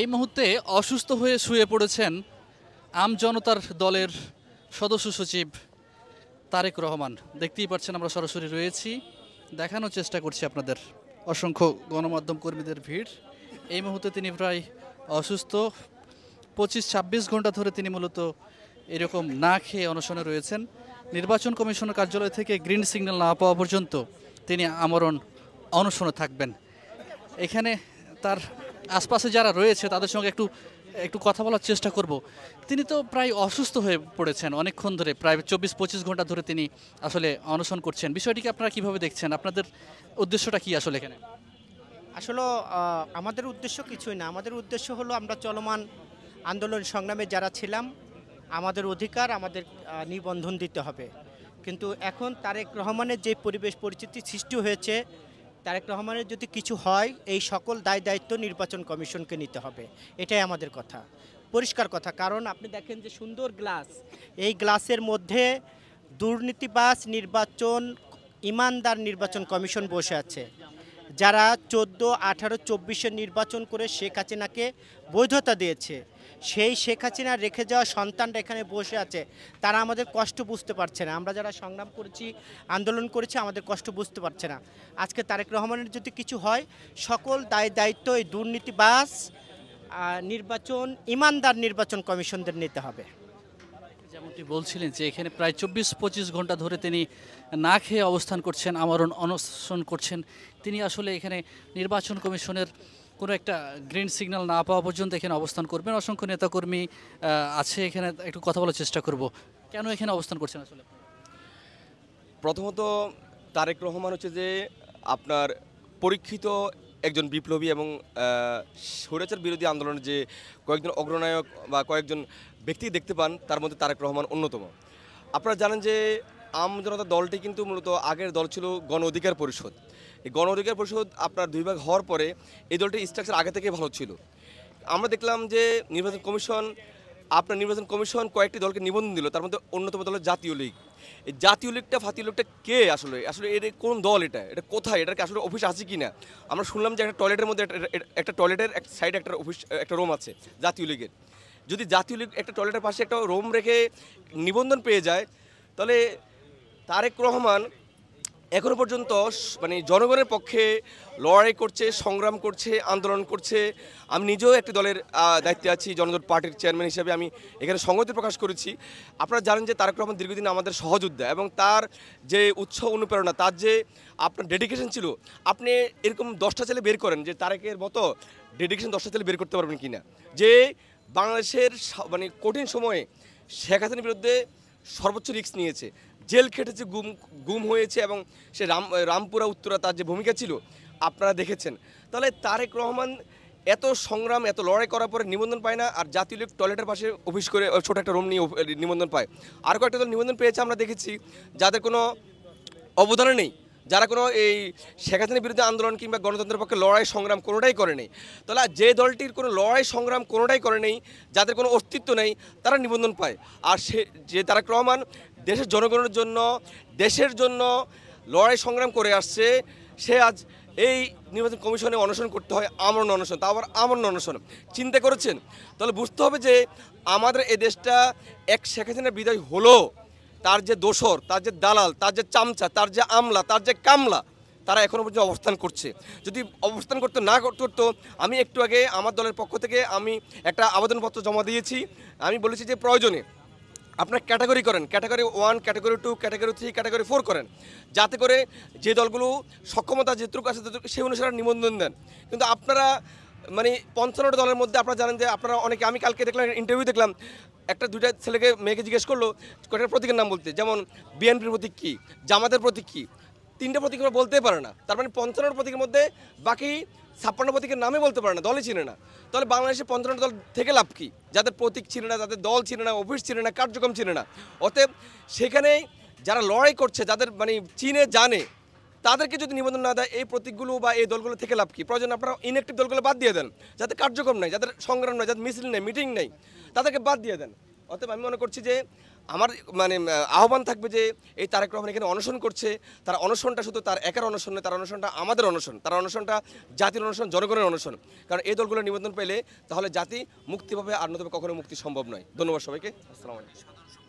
এই মুহূর্তে অসুস্থ হয়ে শুয়ে পড়েছেন আম জনতার দলের সদস্য সচিব তারেক রহমান। দেখতেই পাচ্ছেন আমরা সরাসরি রয়েছি, দেখানোর চেষ্টা করছি আপনাদের। অসংখ্য গণমাধ্যম কর্মীদের ভিড়। এই মুহূর্তে তিনি প্রায় অসুস্থ, 25-26 ঘন্টা ধরে তিনি মূলত এরকম না খেয়ে অনশনে রয়েছেন। নির্বাচন কমিশনের কার্যালয় থেকে গ্রিন সিগন্যাল না পাওয়া পর্যন্ত তিনি আমরণ অনশনে থাকবেন। এখানে তার আশপাশে যারা রয়েছে তাদের সঙ্গে একটু একটু কথা বলার চেষ্টা করব। তিনি তো প্রায় অসুস্থ হয়ে পড়েছেন অনেকক্ষণ ধরে, প্রায় 24-25 ঘন্টা ধরে তিনি আসলে অনশন করছেন। বিষয়টিকে আপনারা কিভাবে দেখছেন? আপনাদের উদ্দেশ্যটা কি আসলে এখানে? আসলে আমাদের উদ্দেশ্য কিছুই না। আমাদের উদ্দেশ্য হলো আমরা চলমান আন্দোলন সংগ্রামে যারা ছিলাম, আমাদের অধিকার আমাদের নিবন্ধন দিতে হবে। কিন্তু এখন তারেক রহমানের যে পরিবেশ পরিস্থিতি সৃষ্টি হয়েছে, তারেক রহমানের যদি কিছু হয় এই সকল দায় দায়িত্ব নির্বাচন কমিশনকে নিতে হবে। এটাই আমাদের কথা, পরিষ্কার কথা। কারণ আপনি দেখেন যে সুন্দর গ্লাস, এই গ্লাসের মধ্যে দুর্নীতিবাজ নির্বাচন, ইমানদার নির্বাচন কমিশন বসে আছে, যারা 14, 18, 24 নির্বাচন করে শেখ হাসিনাকে বৈধতা দিয়েছে। সেই শেখ হাসিনা রেখে যাওয়া সন্তানরা এখানে বসে আছে, তারা আমাদের কষ্ট বুঝতে পারছে না। আমরা যারা সংগ্রাম করেছি, আন্দোলন করেছি, আমাদের কষ্ট বুঝতে পারছে না। আজকে তারেক রহমানের যদি কিছু হয়, সকল দায় দায়িত্ব এই দুর্নীতিবাজ নির্বাচন, ইমানদার নির্বাচন কমিশনদের নিতে হবে। যেমনটি বলছিলেন যে এখানে প্রায় 24-25 ঘন্টা ধরে তিনি না খেয়ে অবস্থান করছেন, আমরণ অনশন করছেন। তিনি আসলে এখানে নির্বাচন কমিশনের কোনো একটা গ্রিন সিগন্যাল না পাওয়া পর্যন্ত এখানে অবস্থান করবেন। অসংখ্য নেতাকর্মী আছে এখানে, একটু কথা বলার চেষ্টা করব। কেন এখানে অবস্থান করছেন আসলে? প্রথমত তারেক রহমান হচ্ছে যে আপনার পরীক্ষিত একজন বিপ্লবী এবং স্বৈরাচার বিরোধী আন্দোলনের যে কয়েকজন অগ্রনায়ক বা কয়েকজন ব্যক্তি দেখতে পান, তার মধ্যে তারেক রহমান অন্যতম। আপনারা জানেন যে আম জনতা দলটি কিন্তু মূলত আগের দল ছিল গণ অধিকার পরিষদ। এই গণ অধিকার পরিষদ আপনার 2 ভাগ হওয়ার পরে এই দলটির স্ট্রাকচার আগে থেকেই ভালো ছিল। আমরা দেখলাম যে নির্বাচন কমিশন কয়েকটি দলকে নিবন্ধন দিল, তার মধ্যে অন্যতম দল জাতীয় লীগ। এই জাতীয় লীগটা ফাতীয় লীগটা কে আসলে আসলে এর কোন দল? এটা কোথায়? এটার কি আসলে অফিস আছে কি না? আমরা শুনলাম যে একটা টয়লেটের মধ্যে একটা টয়লেটের এক সাইডে একটা অফিস, একটা রুম আছে জাতীয় লীগের। যদি জাতীয় লীগ একটা টয়লেটের পাশে একটা রুম রেখে নিবন্ধন পেয়ে যায়, তাহলে তারেক রহমান এখনো পর্যন্ত মানে জনগণের পক্ষে লড়াই করছে, সংগ্রাম করছে, আন্দোলন করছে। আমি নিজেও একটি দলের দায়িত্বে আছি, জনজোট পার্টির চেয়ারম্যান হিসেবে আমি এখানে সংহতি প্রকাশ করেছি। আপনারা জানেন যে তারেক রহমান দীর্ঘদিন আমাদের সহযোদ্ধা, এবং তার যে উৎসাহ অনুপ্রেরণা, তার যে আপনার ডেডিকেশন ছিল, আপনি এরকম 10টা ছেলে বের করেন যে তারেকের মতো ডেডিকেশন 10টা ছেলে বের করতে পারবেন কি না, যে বাংলাদেশের মানে কঠিন সময়ে শেখ হাসিনার বিরুদ্ধে সর্বোচ্চ রিস্ক নিয়েছে, জেল খেটেছে, গুম হয়েছে, এবং সে রামপুরা উত্তরা তার যে ভূমিকা ছিল আপনারা দেখেছেন। তাহলে তারেক রহমান এত সংগ্রাম, এত লড়াই করার পরে নিবন্ধন পায় না, আর জাতীয় লীগ টয়লেটের পাশে অফিস করে ছোটো একটা রুম নিয়ে নিবন্ধন পায়। আর কয়েকটা দল নিবন্ধন পেয়েছে আমরা দেখেছি, যাদের কোনো অবদান নেই, যারা কোনো এই শেখ হাসিনার বিরুদ্ধে আন্দোলন কিংবা গণতন্ত্রের পক্ষে লড়াই সংগ্রাম কোনোটাই করে নেই। তাহলে যে দলটির কোনো লড়াই সংগ্রাম কোনোটাই করে নেই, যাদের কোনো অস্তিত্ব নেই, তারা নিবন্ধন পায়। আর সে যে তারেক রহমান দেশের জনগণের জন্য, দেশের জন্য লড়াই সংগ্রাম করে আসছে, সে আজ এই নির্বাচন কমিশনে অনশন করতে হয়, আমরণ অনশন, তা আবার আমরণ অনশন। চিন্তা করেছেন? তাহলে বুঝতে হবে যে আমাদের এই দেশটা এক শেখ হাসিনার বিদায় হলো, তার যে দোসর, তার যে দালাল, তার যে চামচা, তার যে আমলা, তার যে কামলা, তারা এখনও পর্যন্ত অবস্থান করছে। যদি অবস্থান করতে না করতো, আমি একটু আগে আমার দলের পক্ষ থেকে আমি একটা আবেদনপত্র জমা দিয়েছি। আমি বলেছি যে প্রয়োজনে আপনার ক্যাটাগরি করেন, ক্যাটাগরি 1, ক্যাটাগরি 2, ক্যাটাগরি 3, ক্যাটাগরি 4 করেন, যাতে করে যে দলগুলো সক্ষমতা যেটুকু আছে সেই অনুসারে নিবন্ধন দেন। কিন্তু আপনারা মানে 55টা দলের মধ্যে আপনারা জানেন যে আপনারা অনেকে, আমি কালকে দেখলাম ইন্টারভিউ দেখলাম, একটা 2টা ছেলেকে মেয়েকে জিজ্ঞেস করলো কয়েকটা প্রতীকের নাম বলতে, যেমন বিএনপির প্রতীক কী, জামাতের প্রতীক কী, 3টে প্রতীক আমরা বলতেই পারে না। তার মানে 55টা প্রতীকের মধ্যে বাকি 56 প্রতীকের নামে বলতে পারে না, দলই চিনে না। তাহলে বাংলাদেশে 55টা দল থেকে লাভ কী? যাদের প্রতীক চিনে না, যাদের দল চিনে না, অফিস চিনে না, কার্যক্রম চিনে না। অতএব সেখানে যারা লড়াই করছে, যাদের মানে চিনে জানে, তাদেরকে যদি নিবন্ধন না দেয়, এই প্রতীকগুলো বা এই দলগুলো থেকে লাভ কী? প্রয়োজন আপনারা ইনঅ্যাক্টিভ দলগুলো বাদ দিয়ে দেন, যাদের কার্যক্রম নেই, যাদের সংগ্রাম নেই, যাদের মিছিল নেই, মিটিং নেই, তাদেরকে বাদ দিয়ে দেন। অতএব আমি মনে করছি যে আমার মানে আহ্বান থাকবে যে এই তারেক রহমান এখানে অনশন করছে, তার অনশনটা শুধু তার একার অনশন নয়, তার অনশনটা আমাদের অনশন, তার অনশনটা জাতির অনশন, জনগণের অনশন। কারণ এই দলগুলো নিবন্ধন পেলে তাহলে জাতি মুক্তি পাবে, আর নতুবা কখনো মুক্তি সম্ভব নয়। ধন্যবাদ সবাইকে, আসসালামু আলাইকুম।